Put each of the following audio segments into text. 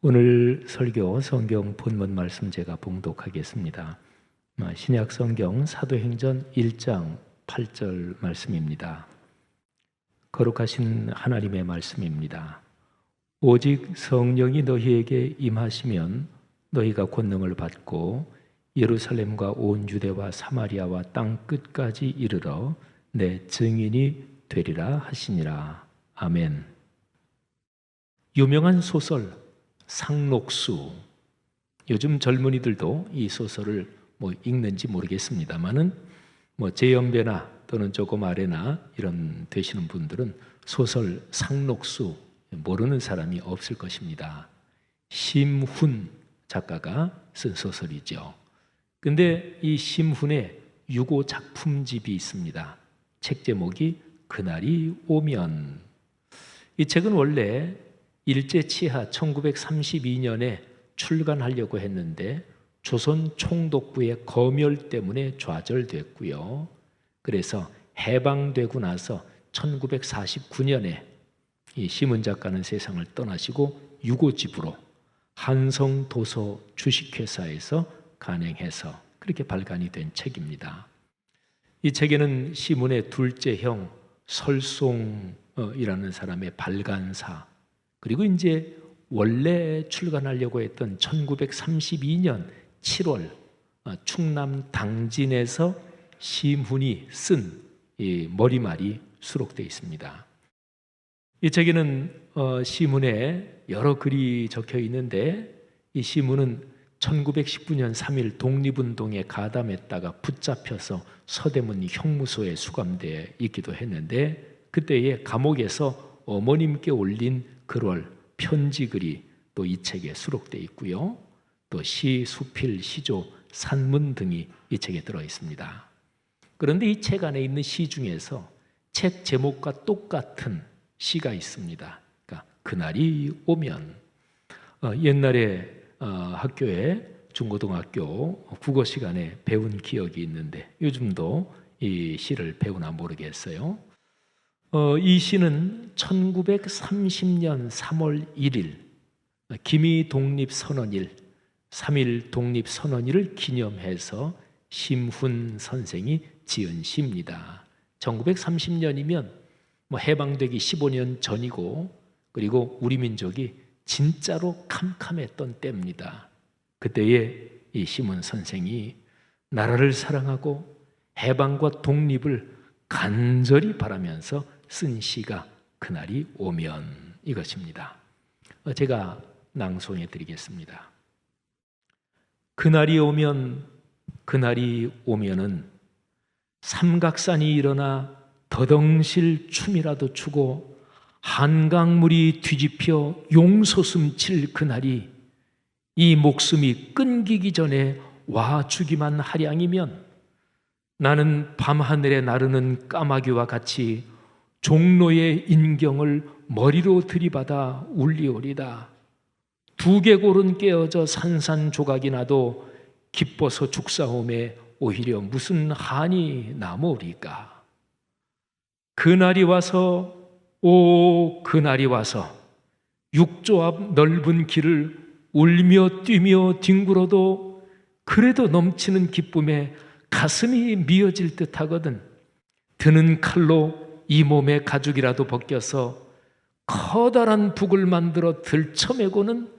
오늘 설교 성경 본문 말씀 제가 봉독하겠습니다. 신약 성경 사도행전 1장 8절 말씀입니다. 거룩하신 하나님의 말씀입니다. 오직 성령이 너희에게 임하시면 너희가 권능을 받고 예루살렘과 온 유대와 사마리아와 땅 끝까지 이르러 내 증인이 되리라 하시니라. 아멘. 유명한 소설 상록수, 요즘 젊은이들도 이 소설을 읽는지 모르겠습니다만은 제 연배나 또는 조금 아래나 이런 되시는 분들은 소설 상록수 모르는 사람이 없을 것입니다. 심훈 작가가 쓴 소설이죠. 근데 이 심훈의 유고 작품집이 있습니다. 책 제목이 그날이 오면. 이 책은 원래 일제치하 1932년에 출간하려고 했는데 조선 총독부의 검열 때문에 좌절됐고요. 그래서 해방되고 나서 1949년에 이 심은 작가는 세상을 떠나시고 유고집으로 한성도서 주식회사에서 간행해서 그렇게 발간이 된 책입니다. 이 책에는 심은의 둘째 형 설송이라는 사람의 발간사, 그리고 이제 원래 출간하려고 했던 1932년 7월 충남 당진에서 심훈이 쓴 이 머리말이 수록되어 있습니다. 이 책에는 심훈의 여러 글이 적혀 있는데 이 심훈은 1919년 3일 독립운동에 가담했다가 붙잡혀서 서대문 형무소에 수감되어 있기도 했는데 그때의 감옥에서 어머님께 올린 글월 편지글이 또 이 책에 수록되어 있고요. 또 시, 수필, 시조, 산문 등이 이 책에 들어 있습니다. 그런데 이 책 안에 있는 시 중에서 책 제목과 똑같은 시가 있습니다. 그러니까 그날이 오면. 옛날에 학교에 중고등학교 국어 시간에 배운 기억이 있는데 요즘도 이 시를 배우나 모르겠어요. 이 시는 1930년 3월 1일 기미 독립선언일, 3.1 독립선언일을 기념해서 심훈 선생이 지은 시입니다. 1930년이면 해방되기 15년 전이고, 그리고 우리 민족이 진짜로 캄캄했던 때입니다. 그때에 이 심훈 선생이 나라를 사랑하고 해방과 독립을 간절히 바라면서 쓴 시가 그날이 오면 이것입니다. 제가 낭송해 드리겠습니다. 그날이 오면, 그날이 오면은 삼각산이 일어나 더덩실 춤이라도 추고 한강물이 뒤집혀 용솟음 칠 그날이 이 목숨이 끊기기 전에 와주기만 하량이면 나는 밤하늘에 나르는 까마귀와 같이 종로의 인경을 머리로 들이받아 울리오리다. 두개골은 깨어져 산산조각이 나도 기뻐서 죽사옴에 오히려 무슨 한이 남으리까. 그날이 와서, 오 그날이 와서 육조 앞 넓은 길을 울며 뛰며 뒹굴어도 그래도 넘치는 기쁨에 가슴이 미어질 듯 하거든. 드는 칼로 이 몸의 가죽이라도 벗겨서 커다란 북을 만들어 들쳐매고는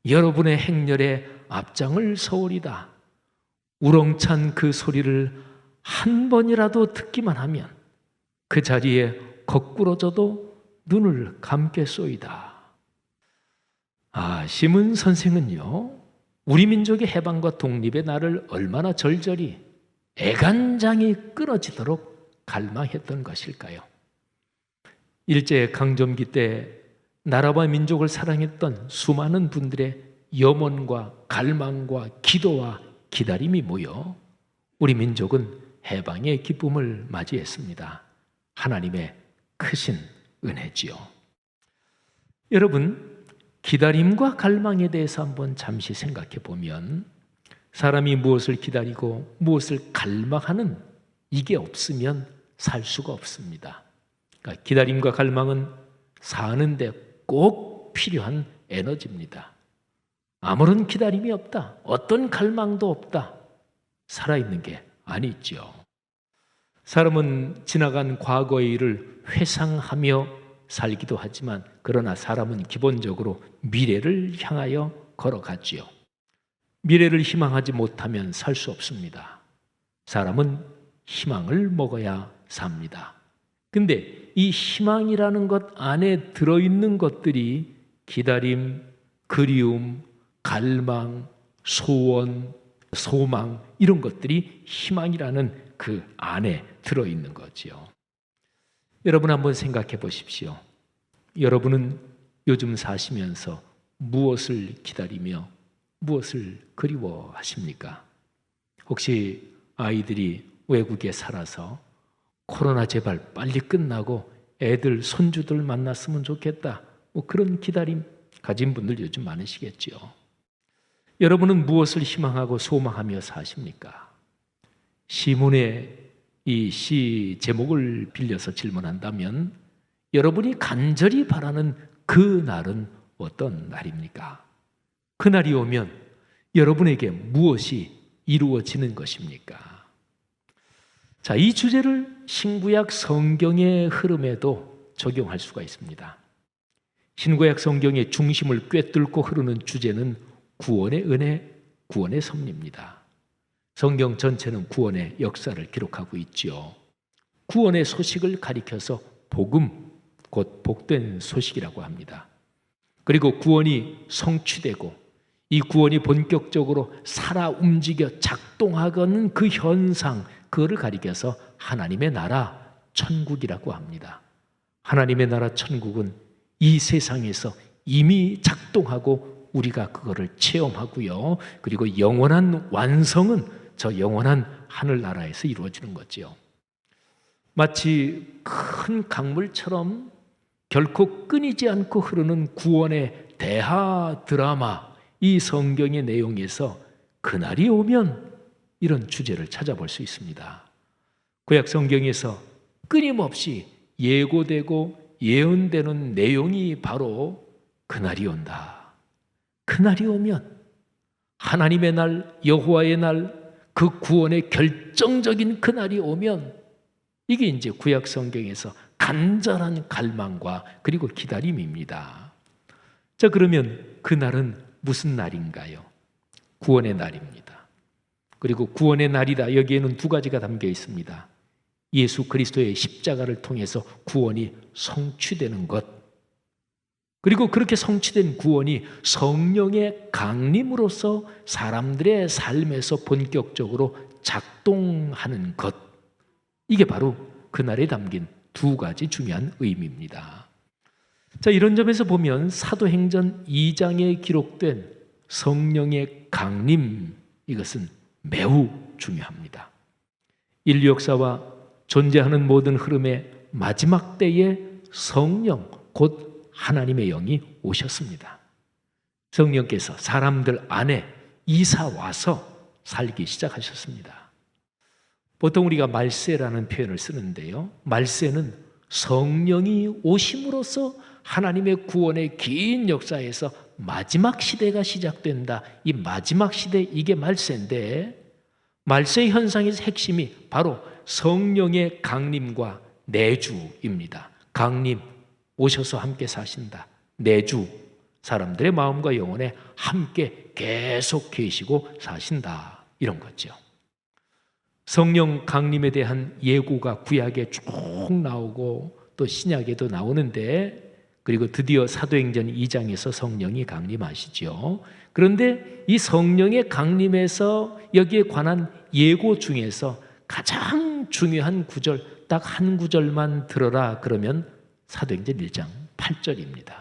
여러분의 행렬에 앞장을 서오리다. 우렁찬 그 소리를 한 번이라도 듣기만 하면 그 자리에 거꾸러져도 눈을 감겠소이다. 심은 선생은요, 우리 민족의 해방과 독립의 날을 얼마나 절절히 애간장이 끊어지도록 갈망했던 것일까요? 일제 강점기 때 나라와 민족을 사랑했던 수많은 분들의 염원과 갈망과 기도와 기다림이 모여 우리 민족은 해방의 기쁨을 맞이했습니다. 하나님의 크신 은혜지요. 여러분, 기다림과 갈망에 대해서 한번 잠시 생각해 보면 사람이 무엇을 기다리고 무엇을 갈망하는 이게 없으면 살 수가 없습니다. 그러니까 기다림과 갈망은 사는데 꼭 필요한 에너지입니다. 아무런 기다림이 없다. 어떤 갈망도 없다. 살아있는 게 아니죠. 사람은 지나간 과거의 일을 회상하며 살기도 하지만 그러나 사람은 기본적으로 미래를 향하여 걸어가지요. 미래를 희망하지 못하면 살 수 없습니다. 사람은 희망을 먹어야 삽니다. 근데 이 희망이라는 것 안에 들어있는 것들이 기다림, 그리움, 갈망, 소원, 소망 이런 것들이 희망이라는 그 안에 들어있는 거지요. 여러분 한번 생각해 보십시오. 여러분은 요즘 사시면서 무엇을 기다리며 무엇을 그리워하십니까? 혹시 아이들이 외국에 살아서 코로나 제발 빨리 끝나고 애들, 손주들 만났으면 좋겠다. 뭐 그런 기다림 가진 분들 요즘 많으시겠지요. 여러분은 무엇을 희망하고 소망하며 사십니까? 시문의 이 시 제목을 빌려서 질문한다면 여러분이 간절히 바라는 그 날은 어떤 날입니까? 그날이 오면 여러분에게 무엇이 이루어지는 것입니까? 자, 이 주제를 신구약 성경의 흐름에도 적용할 수가 있습니다. 신구약 성경의 중심을 꿰뚫고 흐르는 주제는 구원의 은혜, 구원의 섭리입니다. 성경 전체는 구원의 역사를 기록하고 있지요. 구원의 소식을 가리켜서 복음, 곧 복된 소식이라고 합니다. 그리고 구원이 성취되고 이 구원이 본격적으로 살아 움직여 작동하는 그 현상, 그거를 가리켜서 하나님의 나라, 천국이라고 합니다. 하나님의 나라, 천국은 이 세상에서 이미 작동하고 우리가 그거를 체험하고요. 그리고 영원한 완성은 저 영원한 하늘나라에서 이루어지는 거지요. 마치 큰 강물처럼 결코 끊이지 않고 흐르는 구원의 대하 드라마, 이 성경의 내용에서 그날이 오면 이런 주제를 찾아볼 수 있습니다. 구약 성경에서 끊임없이 예고되고 예언되는 내용이 바로 그날이 온다. 그날이 오면 하나님의 날, 여호와의 날, 그 구원의 결정적인 그날이 오면 이게 이제 구약 성경에서 간절한 갈망과 그리고 기다림입니다. 자, 그러면 그날은 무슨 날인가요? 구원의 날입니다. 그리고 구원의 날이다. 여기에는 두 가지가 담겨 있습니다. 예수 그리스도의 십자가를 통해서 구원이 성취되는 것, 그리고 그렇게 성취된 구원이 성령의 강림으로써 사람들의 삶에서 본격적으로 작동하는 것, 이게 바로 그날에 담긴 두 가지 중요한 의미입니다. 자, 이런 점에서 보면 사도행전 2장에 기록된 성령의 강림, 이것은 매우 중요합니다. 인류 역사와 존재하는 모든 흐름의 마지막 때에 성령, 곧 하나님의 영이 오셨습니다. 성령께서 사람들 안에 이사 와서 살기 시작하셨습니다. 보통 우리가 말세라는 표현을 쓰는데요. 말세는 성령이 오심으로써 하나님의 구원의 긴 역사에서 마지막 시대가 시작된다. 이 마지막 시대, 이게 말세인데, 말세 현상의 핵심이 바로 성령의 강림과 내주입니다. 강림, 오셔서 함께 사신다. 내주, 사람들의 마음과 영혼에 함께 계속 계시고 사신다. 이런 거죠. 성령 강림에 대한 예고가 구약에 쭉 나오고 또 신약에도 나오는데, 그리고 드디어 사도행전 2장에서 성령이 강림하시죠. 그런데 이 성령의 강림에서 여기에 관한 예고 중에서 가장 중요한 구절, 딱 한 구절만 들어라 그러면 사도행전 1장 8절입니다.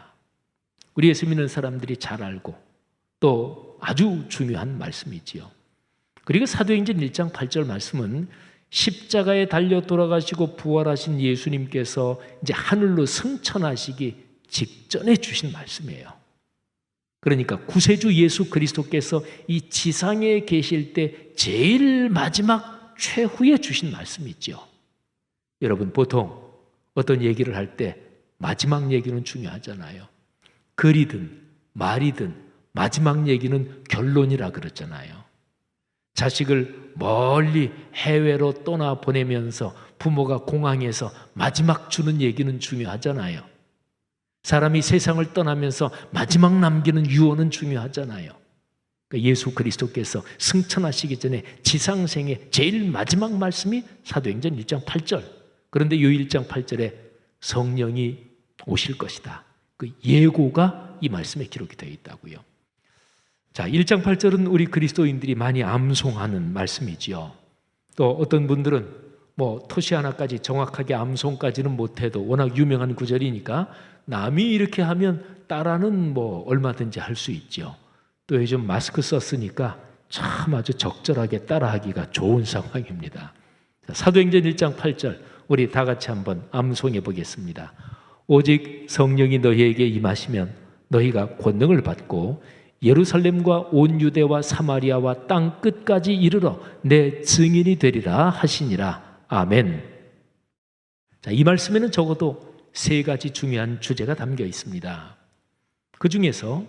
우리 예수 믿는 사람들이 잘 알고 또 아주 중요한 말씀이지요. 그리고 사도행전 1장 8절 말씀은 십자가에 달려 돌아가시고 부활하신 예수님께서 이제 하늘로 승천하시기 직전에 주신 말씀이에요. 그러니까 구세주 예수 그리스도께서 이 지상에 계실 때 제일 마지막 최후에 주신 말씀이죠. 여러분, 보통 어떤 얘기를 할 때 마지막 얘기는 중요하잖아요. 글이든 말이든 마지막 얘기는 결론이라 그랬잖아요. 자식을 멀리 해외로 떠나 보내면서 부모가 공항에서 마지막 주는 얘기는 중요하잖아요. 사람이 세상을 떠나면서 마지막 남기는 유언은 중요하잖아요. 그러니까 예수 그리스도께서 승천하시기 전에 지상생의 제일 마지막 말씀이 사도행전 1장 8절. 그런데 이 1장 8절에 성령이 오실 것이다. 그 예고가 이 말씀에 기록이 되어 있다고요. 자, 1장 8절은 우리 그리스도인들이 많이 암송하는 말씀이지요. 또 어떤 분들은 토시 하나까지 정확하게 암송까지는 못해도 워낙 유명한 구절이니까 남이 이렇게 하면 따라는 얼마든지 할 수 있죠. 또 요즘 마스크 썼으니까 참 아주 적절하게 따라하기가 좋은 상황입니다. 자, 사도행전 1장 8절 우리 다 같이 한번 암송해 보겠습니다. 오직 성령이 너희에게 임하시면 너희가 권능을 받고 예루살렘과 온 유대와 사마리아와 땅 끝까지 이르러 내 증인이 되리라 하시니라. 아멘. 자, 이 말씀에는 적어도 세 가지 중요한 주제가 담겨 있습니다. 그 중에서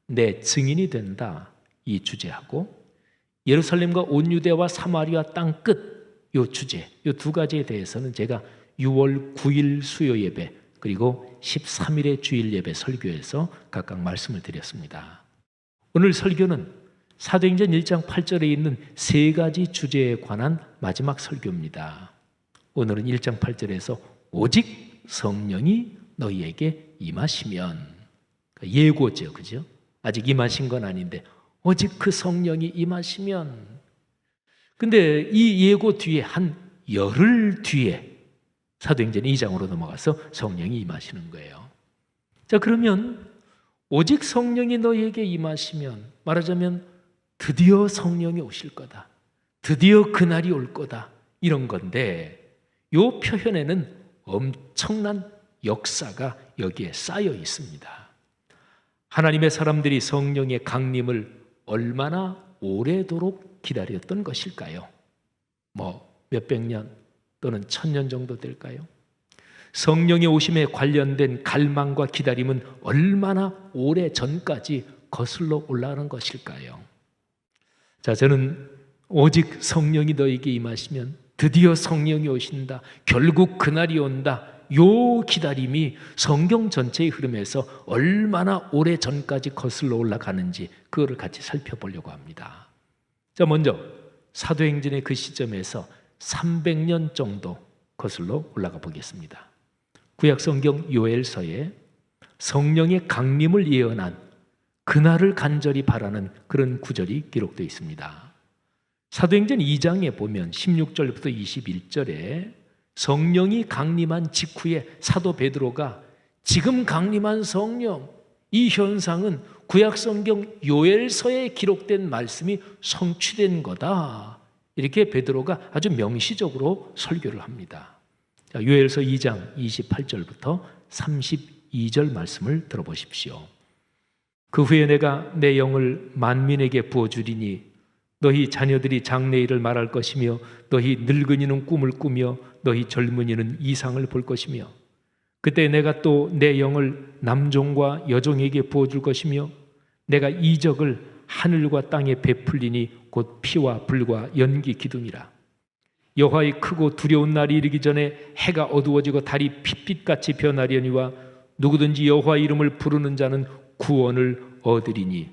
내 증인이 된다 이 주제하고 예루살렘과 온 유대와 사마리아 땅 끝 이 주제, 이 두 가지에 대해서는 제가 6월 9일 수요 예배 그리고 13일의 주일 예배 설교에서 각각 말씀을 드렸습니다. 오늘 설교는 사도행전 1장 8절에 있는 세 가지 주제에 관한 마지막 설교입니다. 오늘은 1장 8절에서 오직 성령이 너희에게 임하시면, 예고죠, 그죠? 아직 임하신 건 아닌데 오직 그 성령이 임하시면. 근데 이 예고 뒤에 한 열흘 뒤에 사도행전 2장으로 넘어가서 성령이 임하시는 거예요. 자, 그러면 오직 성령이 너희에게 임하시면, 말하자면 드디어 성령이 오실 거다, 드디어 그날이 올 거다, 이런 건데 이 표현에는 엄청난 역사가 여기에 쌓여 있습니다. 하나님의 사람들이 성령의 강림을 얼마나 오래도록 기다렸던 것일까요? 몇백 년 또는 1000년 정도 될까요? 성령의 오심에 관련된 갈망과 기다림은 얼마나 오래 전까지 거슬러 올라가는 것일까요? 자, 저는 오직 성령이 너에게 임하시면 드디어 성령이 오신다, 결국 그날이 온다, 요 기다림이 성경 전체의 흐름에서 얼마나 오래 전까지 거슬러 올라가는지 그거를 같이 살펴보려고 합니다. 자, 먼저 사도행전의 그 시점에서 300년 정도 거슬러 올라가 보겠습니다. 구약성경 요엘서에 성령의 강림을 예언한 그날을 간절히 바라는 그런 구절이 기록되어 있습니다. 사도행전 2장에 보면 16절부터 21절에 성령이 강림한 직후에 사도 베드로가 지금 강림한 성령, 이 현상은 구약성경 요엘서에 기록된 말씀이 성취된 거다, 이렇게 베드로가 아주 명시적으로 설교를 합니다. 자, 요엘서 2장 28절부터 32절 말씀을 들어보십시오. 그 후에 내가 내 영을 만민에게 부어주리니 너희 자녀들이 장래일을 말할 것이며 너희 늙은이는 꿈을 꾸며 너희 젊은이는 이상을 볼 것이며 그때 내가 또 내 영을 남종과 여종에게 부어줄 것이며 내가 이적을 하늘과 땅에 베풀리니 곧 피와 불과 연기 기둥이라. 여호와의 크고 두려운 날이 이르기 전에 해가 어두워지고 달이 핏빛같이 변하려니와 누구든지 여호와 이름을 부르는 자는 구원을 얻으리니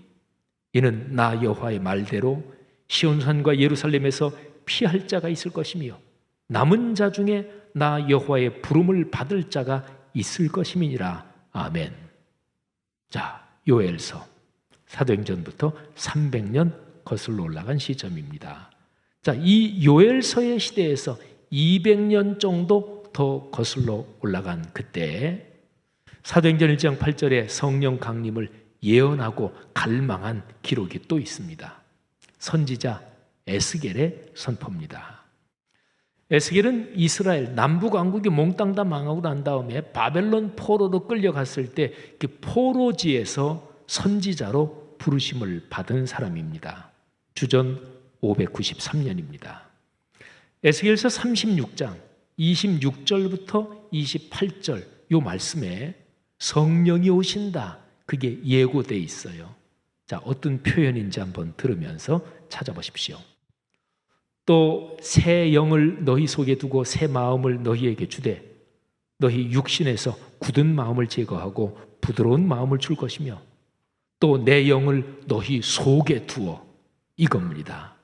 이는 나 여호와의 말대로 시온산과 예루살렘에서 피할 자가 있을 것이며 남은 자 중에 나 여호와의 부름을 받을 자가 있을 것임이니라. 아멘. 자, 요엘서 사도행전부터 300년 거슬러 올라간 시점입니다. 자, 이 요엘서의 시대에서 200년 정도 더 거슬러 올라간 그때 사도행전 1장 8절에 성령 강림을 예언하고 갈망한 기록이 또 있습니다. 선지자 에스겔의 선포입니다. 에스겔은 이스라엘 남북 왕국이 몽땅 다 망하고 난 다음에 바벨론 포로로 끌려갔을 때 그 포로지에서 선지자로 부르심을 받은 사람입니다. 주전 593년입니다. 에스겔서 36장 26절부터 28절 이 말씀에 성령이 오신다, 그게 예고되어 있어요. 자, 어떤 표현인지 한번 들으면서 찾아보십시오. 또 새 영을 너희 속에 두고 새 마음을 너희에게 주되 너희 육신에서 굳은 마음을 제거하고 부드러운 마음을 줄 것이며 또 내 영을 너희 속에 두어 이겁니다.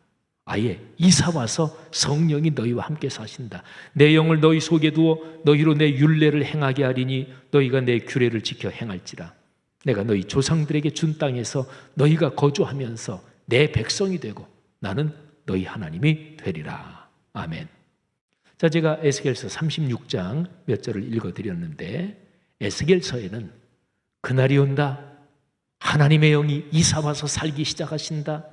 아예 이사와서 성령이 너희와 함께 사신다. 내 영을 너희 속에 두어 너희로 내 율례를 행하게 하리니 너희가 내 규례를 지켜 행할지라. 내가 너희 조상들에게 준 땅에서 너희가 거주하면서 내 백성이 되고 나는 너희 하나님이 되리라. 아멘. 자, 제가 에스겔서 36장 몇 절을 읽어드렸는데 에스겔서에는 그날이 온다. 하나님의 영이 이사와서 살기 시작하신다.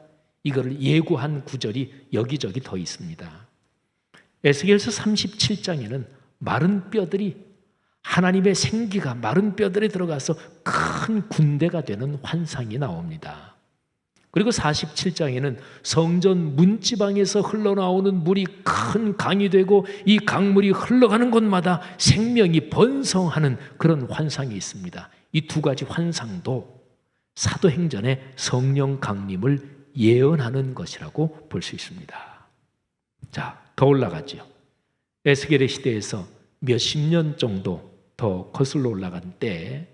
이거를 예고한 구절이 여기저기 더 있습니다. 에스겔서 37장에는 마른 뼈들이 하나님의 생기가 마른 뼈들에 들어가서 큰 군대가 되는 환상이 나옵니다. 그리고 47장에는 성전 문지방에서 흘러나오는 물이 큰 강이 되고 이 강물이 흘러가는 곳마다 생명이 번성하는 그런 환상이 있습니다. 이 두 가지 환상도 사도행전의 성령 강림을 예언하는 것이라고 볼 수 있습니다. 자, 더 올라가죠. 에스겔의 시대에서 몇십 년 정도 더 거슬러 올라간 때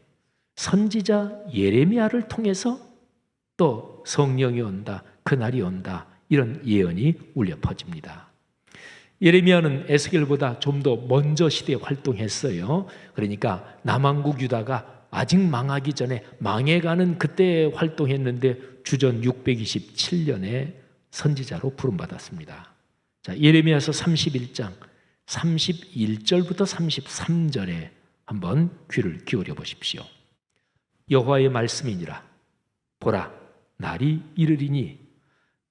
선지자 예레미야를 통해서 또 성령이 온다, 그날이 온다, 이런 예언이 울려 퍼집니다. 예레미야는 에스겔보다 좀 더 먼저 시대에 활동했어요. 그러니까 남왕국 유다가 아직 망하기 전에 망해가는 그때 활동했는데 주전 627년에 선지자로 부름받았습니다. 자, 예레미야서 31장 31절부터 33절에 한번 귀를 기울여 보십시오. 여호와의 말씀이니라. 보라, 날이 이르리니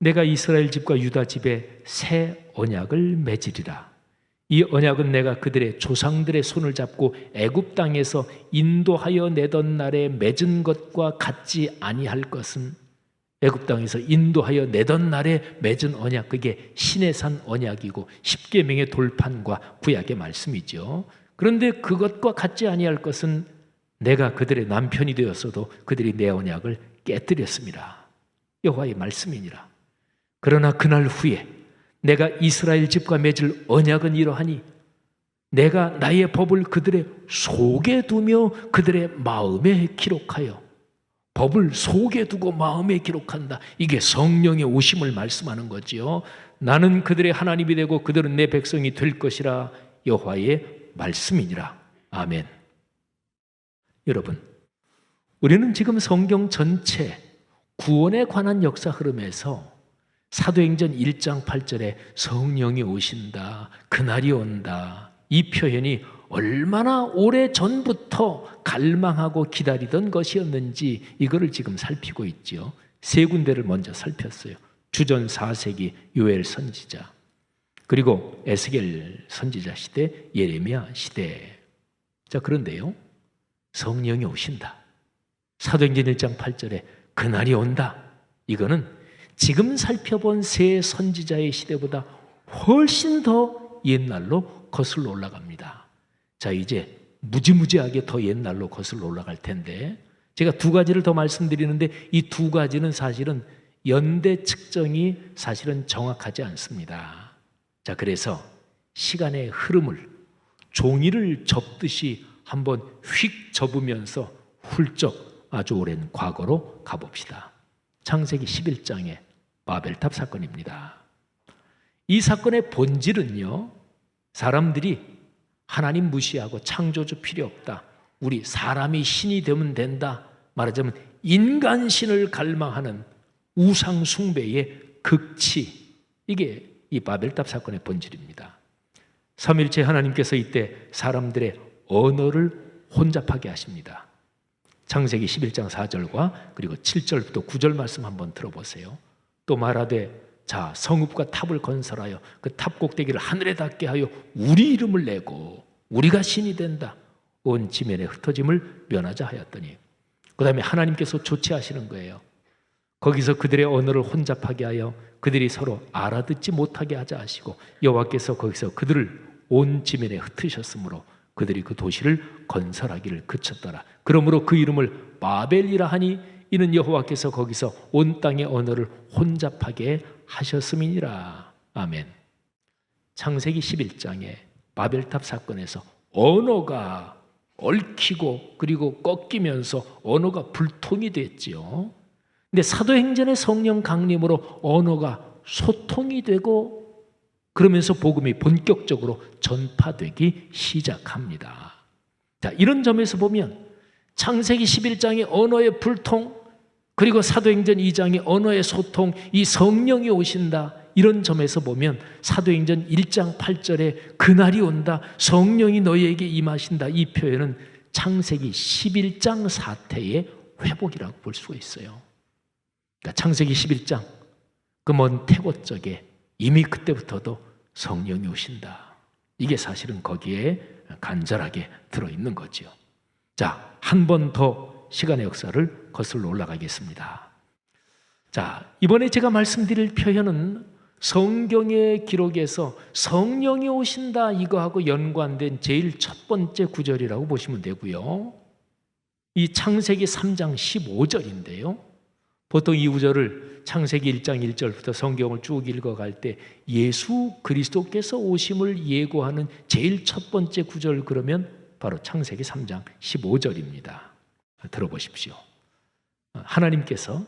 내가 이스라엘 집과 유다 집에 새 언약을 맺으리라. 이 언약은 내가 그들의 조상들의 손을 잡고 애굽 땅에서 인도하여 내던 날에 맺은 것과 같지 아니할 것은 애굽 땅에서 인도하여 내던 날에 맺은 언약, 그게 시내산 언약이고 십계명의 돌판과 구약의 말씀이죠. 그런데 그것과 같지 아니할 것은 내가 그들의 남편이 되었어도 그들이 내 언약을 깨뜨렸습니다. 여호와의 말씀이니라. 그러나 그날 후에 내가 이스라엘 집과 맺을 언약은 이러하니 내가 나의 법을 그들의 속에 두며 그들의 마음에 기록하여, 법을 속에 두고 마음에 기록한다. 이게 성령의 오심을 말씀하는 거지요. 나는 그들의 하나님이 되고 그들은 내 백성이 될 것이라. 여호와의 말씀이니라. 아멘. 여러분, 우리는 지금 성경 전체 구원에 관한 역사 흐름에서 사도행전 1장 8절에 성령이 오신다, 그날이 온다, 이 표현이 얼마나 오래 전부터 갈망하고 기다리던 것이었는지 이거를 지금 살피고 있지요. 세 군데를 먼저 살폈어요. 주전 4세기 요엘 선지자, 그리고 에스겔 선지자 시대, 예레미야 시대. 자, 그런데요, 성령이 오신다, 사도행전 1장 8절에 그날이 온다, 이거는 지금 살펴본 세 선지자의 시대보다 훨씬 더 옛날로 거슬러 올라갑니다. 자, 이제 무지무지하게 더 옛날로 거슬러 올라갈 텐데 제가 두 가지를 더 말씀드리는데 이 두 가지는 사실은 연대 측정이 사실은 정확하지 않습니다. 자, 그래서 시간의 흐름을 종이를 접듯이 한번 휙 접으면서 훌쩍 아주 오랜 과거로 가봅시다. 창세기 11장의 바벨탑 사건입니다. 이 사건의 본질은요, 사람들이 하나님 무시하고 창조주 필요 없다, 우리 사람이 신이 되면 된다, 말하자면 인간신을 갈망하는 우상 숭배의 극치, 이게 이 바벨탑 사건의 본질입니다. 삼일체 하나님께서 이때 사람들의 언어를 혼잡하게 하십니다. 창세기 11장 4절과 그리고 7절부터 9절 말씀 한번 들어보세요. 또 말하되 자, 성읍과 탑을 건설하여 그 탑 꼭대기를 하늘에 닿게 하여 우리 이름을 내고 우리가 신이 된다, 온 지면에 흩어짐을 면하자 하였더니, 그 다음에 하나님께서 조치하시는 거예요. 거기서 그들의 언어를 혼잡하게 하여 그들이 서로 알아듣지 못하게 하자 하시고 여호와께서 거기서 그들을 온 지면에 흩으셨으므로 그들이 그 도시를 건설하기를 그쳤더라. 그러므로 그 이름을 바벨이라 하니 이는 여호와께서 거기서 온 땅의 언어를 혼잡하게 하셨음이니라. 아멘. 창세기 11장에 바벨탑 사건에서 언어가 얽히고 그리고 꺾이면서 언어가 불통이 됐지요. 근데 사도행전의 성령 강림으로 언어가 소통이 되고 그러면서 복음이 본격적으로 전파되기 시작합니다. 자, 이런 점에서 보면 창세기 11장의 언어의 불통, 그리고 사도행전 2장의 언어의 소통, 이 성령이 오신다, 이런 점에서 보면 사도행전 1장 8절에 그날이 온다, 성령이 너희에게 임하신다, 이 표현은 창세기 11장 사태의 회복이라고 볼 수가 있어요. 그러니까 창세기 11장 그 먼 태고 쪽에 이미 그때부터도 성령이 오신다, 이게 사실은 거기에 간절하게 들어있는 거죠. 자, 한 번 더 시간의 역사를 거슬러 올라가겠습니다. 자, 이번에 제가 말씀드릴 표현은 성경의 기록에서 성령이 오신다 이거하고 연관된 제일 첫 번째 구절이라고 보시면 되고요. 이 창세기 3장 15절인데요. 보통 이 구절을 창세기 1장 1절부터 성경을 쭉 읽어갈 때 예수 그리스도께서 오심을 예고하는 제일 첫 번째 구절, 그러면 바로 창세기 3장 15절입니다. 들어보십시오. 하나님께서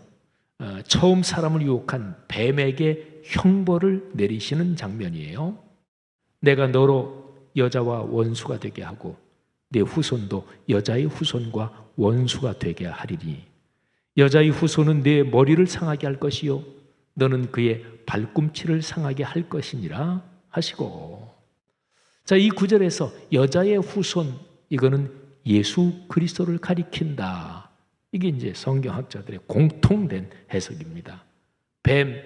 처음 사람을 유혹한 뱀에게 형벌을 내리시는 장면이에요. 내가 너로 여자와 원수가 되게 하고 내 후손도 여자의 후손과 원수가 되게 하리니 여자의 후손은 내 머리를 상하게 할 것이요 너는 그의 발꿈치를 상하게 할 것이니라 하시고. 자, 이 구절에서 여자의 후손, 이거는 예수 그리스도를 가리킨다. 이게 이제 성경학자들의 공통된 해석입니다. 뱀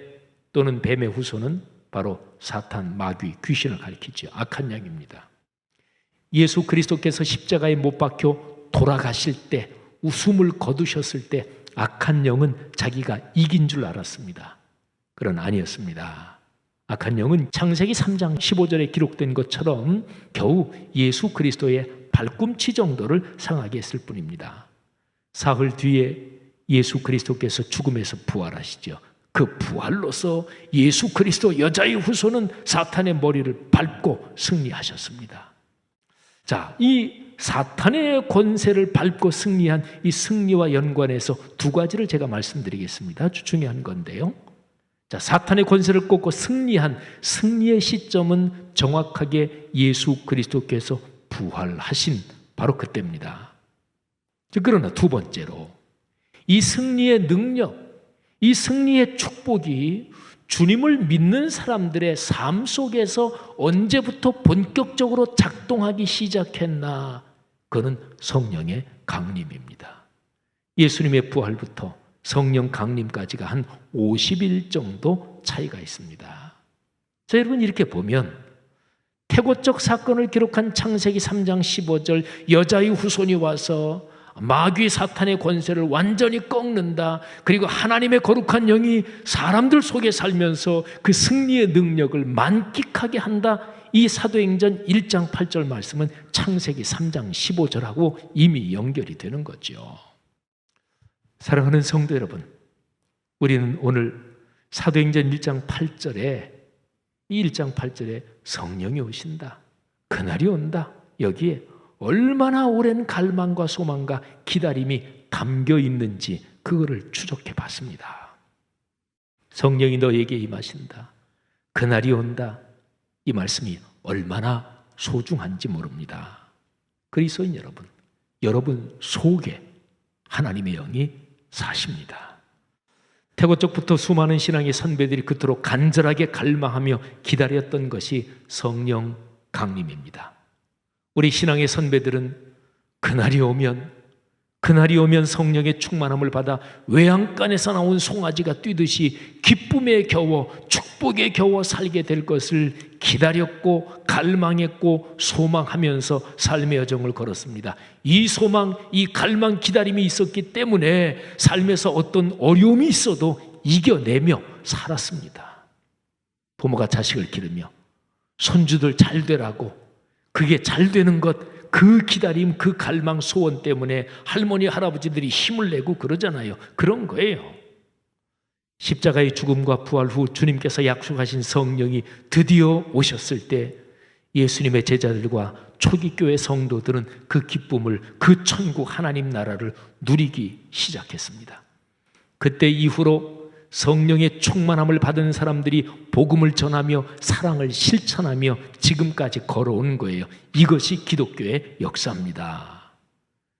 또는 뱀의 후손은 바로 사탄, 마귀, 귀신을 가리키죠. 악한 영입니다. 예수 그리스도께서 십자가에 못 박혀 돌아가실 때, 웃음을 거두셨을 때 악한 영은 자기가 이긴 줄 알았습니다. 그러나 아니었습니다. 악한 영은 창세기 3장 15절에 기록된 것처럼 겨우 예수 그리스도의 발꿈치 정도를 상하게 했을 뿐입니다. 사흘 뒤에 예수 그리스도께서 죽음에서 부활하시죠. 그 부활로서 예수 그리스도 여자의 후손은 사탄의 머리를 밟고 승리하셨습니다. 자, 이 사탄의 권세를 밟고 승리한 이 승리와 연관해서 두 가지를 제가 말씀드리겠습니다. 아주 중요한 건데요. 자, 사탄의 권세를 꺾고 승리한 승리의 시점은 정확하게 예수 그리스도께서 부활하신 바로 그때입니다. 그러나 두 번째로 이 승리의 능력, 이 승리의 축복이 주님을 믿는 사람들의 삶 속에서 언제부터 본격적으로 작동하기 시작했나? 그는 성령의 강림입니다. 예수님의 부활부터 성령 강림까지가 한 50일 정도 차이가 있습니다. 자, 여러분, 이렇게 보면 태고적 사건을 기록한 창세기 3장 15절, 여자의 후손이 와서 마귀 사탄의 권세를 완전히 꺾는다, 그리고 하나님의 거룩한 영이 사람들 속에 살면서 그 승리의 능력을 만끽하게 한다, 이 사도행전 1장 8절 말씀은 창세기 3장 15절하고 이미 연결이 되는 거죠. 사랑하는 성도 여러분, 우리는 오늘 사도행전 1장 8절에 이 1장 8절에 성령이 오신다, 그날이 온다, 여기에 얼마나 오랜 갈망과 소망과 기다림이 담겨 있는지 그거를 추적해 봤습니다. 성령이 너에게 임하신다, 그날이 온다, 이 말씀이 얼마나 소중한지 모릅니다. 그리스도인 여러분, 여러분 속에 하나님의 영이 사십니다. 태고적부터 수많은 신앙의 선배들이 그토록 간절하게 갈망하며 기다렸던 것이 성령 강림입니다. 우리 신앙의 선배들은 그날이 오면 성령의 충만함을 받아 외양간에서 나온 송아지가 뛰듯이 기쁨에 겨워 축복에 겨워 살게 될 것을 기다렸고 갈망했고 소망하면서 삶의 여정을 걸었습니다. 이 소망, 이 갈망, 기다림이 있었기 때문에 삶에서 어떤 어려움이 있어도 이겨내며 살았습니다. 부모가 자식을 기르며 손주들 잘 되라고, 그게 잘 되는 것, 그 기다림, 그 갈망, 소원 때문에 할머니, 할아버지들이 힘을 내고 그러잖아요. 그런 거예요. 십자가의 죽음과 부활 후 주님께서 약속하신 성령이 드디어 오셨을 때 예수님의 제자들과 초기 교회 성도들은 그 기쁨을, 그 천국 하나님 나라를 누리기 시작했습니다. 그때 이후로 성령의 충만함을 받은 사람들이 복음을 전하며 사랑을 실천하며 지금까지 걸어온 거예요. 이것이 기독교의 역사입니다.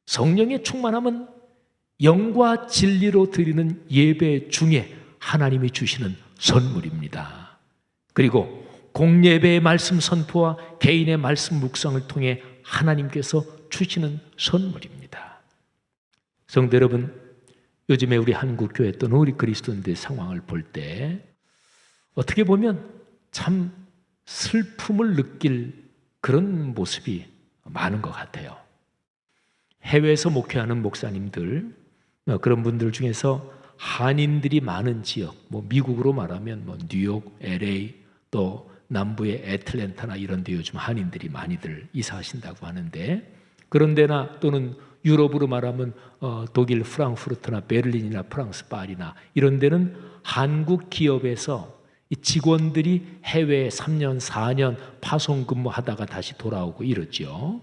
성령의 충만함은 영과 진리로 드리는 예배 중에 하나님이 주시는 선물입니다. 그리고 공예배의 말씀 선포와 개인의 말씀 묵상을 통해 하나님께서 주시는 선물입니다. 성도 여러분, 요즘에 우리 한국 교회 또는 우리 그리스도인들의 상황을 볼 때 어떻게 보면 참 슬픔을 느낄 그런 모습이 많은 것 같아요. 해외에서 목회하는 목사님들, 그런 분들 중에서 한인들이 많은 지역, 미국으로 말하면 뉴욕, LA, 또 남부의 애틀랜타나 이런 데 요즘 한인들이 많이들 이사하신다고 하는데, 그런 데나 또는 유럽으로 말하면 독일 프랑크푸르트나 베를린이나 프랑스 파리나 이런 데는 한국 기업에서 이 직원들이 해외에 3년, 4년 파송 근무하다가 다시 돌아오고 이러죠.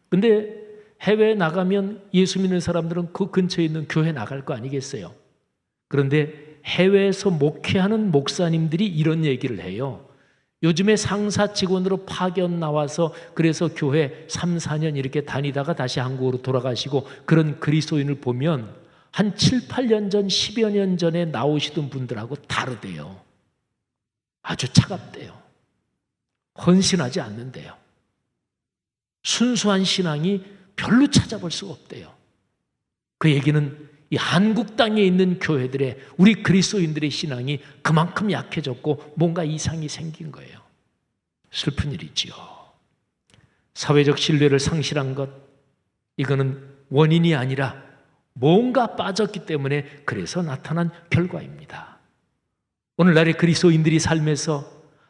근데 해외에 나가면 예수 믿는 사람들은 그 근처에 있는 교회 나갈 거 아니겠어요? 그런데 해외에서 목회하는 목사님들이 이런 얘기를 해요. 요즘에 상사 직원으로 파견 나와서 그래서 교회 3, 4년 이렇게 다니다가 다시 한국으로 돌아가시고 그런 그리스도인을 보면 한 7, 8년 전, 10여 년 전에 나오시던 분들하고 다르대요. 아주 차갑대요. 헌신하지 않는데요. 순수한 신앙이 별로 찾아볼 수가 없대요. 그 얘기는 이 한국 땅에 있는 교회들의, 우리 그리스도인들의 신앙이 그만큼 약해졌고 뭔가 이상이 생긴 거예요. 슬픈 일이지요. 사회적 신뢰를 상실한 것, 이거는 원인이 아니라 뭔가 빠졌기 때문에 그래서 나타난 결과입니다. 오늘날의 그리스도인들이 삶에서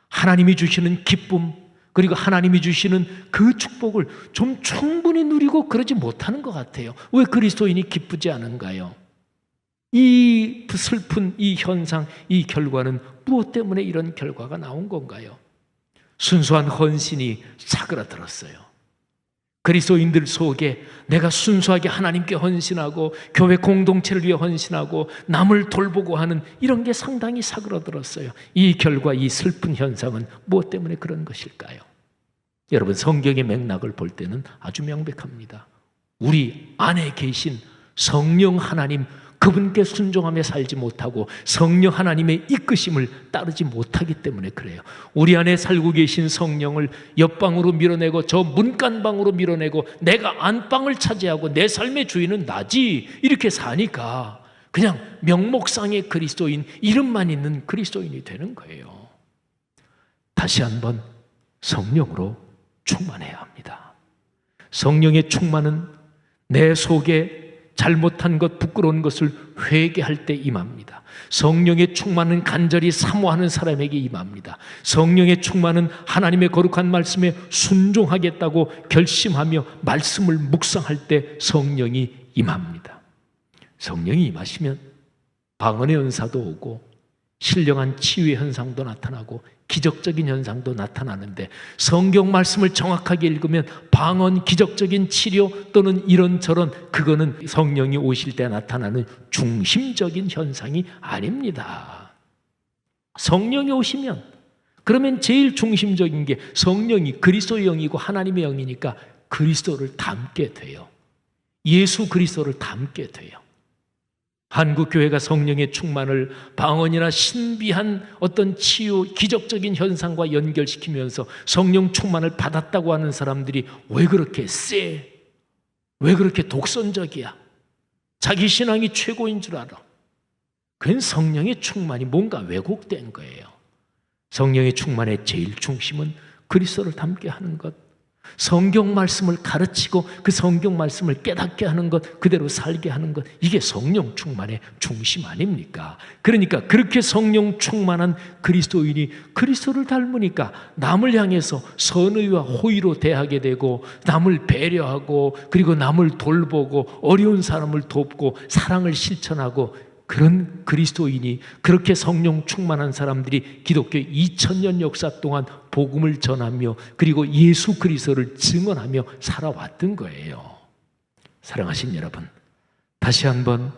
하나님이 주시는 기쁨, 그리고 하나님이 주시는 그 축복을 좀 충분히 누리고 그러지 못하는 것 같아요. 왜 그리스도인이 기쁘지 않은가요? 이 슬픈 이 현상, 이 결과는 무엇 때문에 이런 결과가 나온 건가요? 순수한 헌신이 사그라들었어요. 그리스도인들 속에 내가 순수하게 하나님께 헌신하고 교회 공동체를 위해 헌신하고 남을 돌보고 하는 이런 게 상당히 사그라들었어요. 이 결과, 이 슬픈 현상은 무엇 때문에 그런 것일까요? 여러분, 성경의 맥락을 볼 때는 아주 명백합니다. 우리 안에 계신 성령 하나님, 그분께 순종하며 살지 못하고 성령 하나님의 이끄심을 따르지 못하기 때문에 그래요. 우리 안에 살고 계신 성령을 옆방으로 밀어내고 저 문간방으로 밀어내고 내가 안방을 차지하고 내 삶의 주인은 나지, 이렇게 사니까 그냥 명목상의 그리스도인, 이름만 있는 그리스도인이 되는 거예요. 다시 한번 성령으로 충만해야 합니다. 성령의 충만은 내 속에 잘못한 것, 부끄러운 것을 회개할 때 임합니다. 성령의 충만은 간절히 사모하는 사람에게 임합니다. 성령의 충만은 하나님의 거룩한 말씀에 순종하겠다고 결심하며 말씀을 묵상할 때 성령이 임합니다. 성령이 임하시면 방언의 은사도 오고 신령한 치유의 현상도 나타나고 기적적인 현상도 나타나는데, 성경 말씀을 정확하게 읽으면 방언, 기적적인 치료 또는 이런저런, 그거는 성령이 오실 때 나타나는 중심적인 현상이 아닙니다. 성령이 오시면 그러면 제일 중심적인 게 성령이 그리스도의 영이고 하나님의 영이니까 그리스도를 닮게 돼요. 예수 그리스도를 닮게 돼요. 한국 교회가 성령의 충만을 방언이나 신비한 어떤 치유, 기적적인 현상과 연결시키면서 성령 충만을 받았다고 하는 사람들이 왜 그렇게 세? 왜 그렇게 독선적이야? 자기 신앙이 최고인 줄 알아. 그건 성령의 충만이 뭔가 왜곡된 거예요. 성령의 충만의 제일 중심은 그리스도를 닮게 하는 것, 성경 말씀을 가르치고 그 성경 말씀을 깨닫게 하는 것, 그대로 살게 하는 것, 이게 성령 충만의 중심 아닙니까? 그러니까 그렇게 성령 충만한 그리스도인이 그리스도를 닮으니까 남을 향해서 선의와 호의로 대하게 되고, 남을 배려하고, 그리고 남을 돌보고, 어려운 사람을 돕고, 사랑을 실천하고, 그런 그리스도인이, 그렇게 성령 충만한 사람들이 기독교 2000년 역사 동안 복음을 전하며 그리고 예수 그리스도를 증언하며 살아왔던 거예요. 사랑하신 여러분, 다시 한번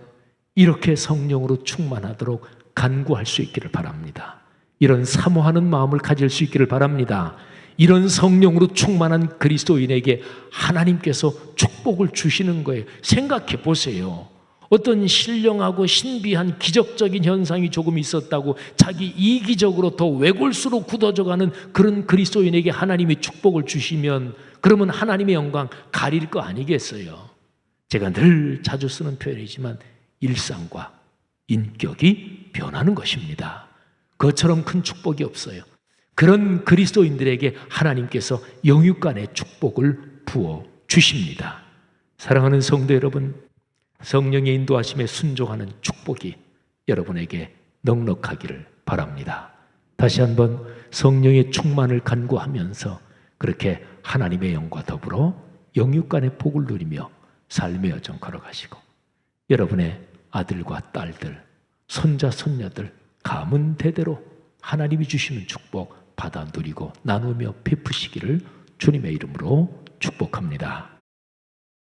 이렇게 성령으로 충만하도록 간구할 수 있기를 바랍니다. 이런 사모하는 마음을 가질 수 있기를 바랍니다. 이런 성령으로 충만한 그리스도인에게 하나님께서 축복을 주시는 거예요. 생각해 보세요. 어떤 신령하고 신비한 기적적인 현상이 조금 있었다고 자기 이기적으로 더 외골수로 굳어져가는 그런 그리스도인에게 하나님이 축복을 주시면, 그러면 하나님의 영광 가릴 거 아니겠어요? 제가 늘 자주 쓰는 표현이지만 일상과 인격이 변하는 것입니다. 그것처럼 큰 축복이 없어요. 그런 그리스도인들에게 하나님께서 영육간의 축복을 부어 주십니다. 사랑하는 성도 여러분, 성령의 인도하심에 순종하는 축복이 여러분에게 넉넉하기를 바랍니다. 다시 한번 성령의 충만을 간구하면서 그렇게 하나님의 영과 더불어 영육간의 복을 누리며 삶의 여정 걸어가시고, 여러분의 아들과 딸들, 손자, 손녀들 가문 대대로 하나님이 주시는 축복 받아 누리고 나누며 베푸시기를 주님의 이름으로 축복합니다.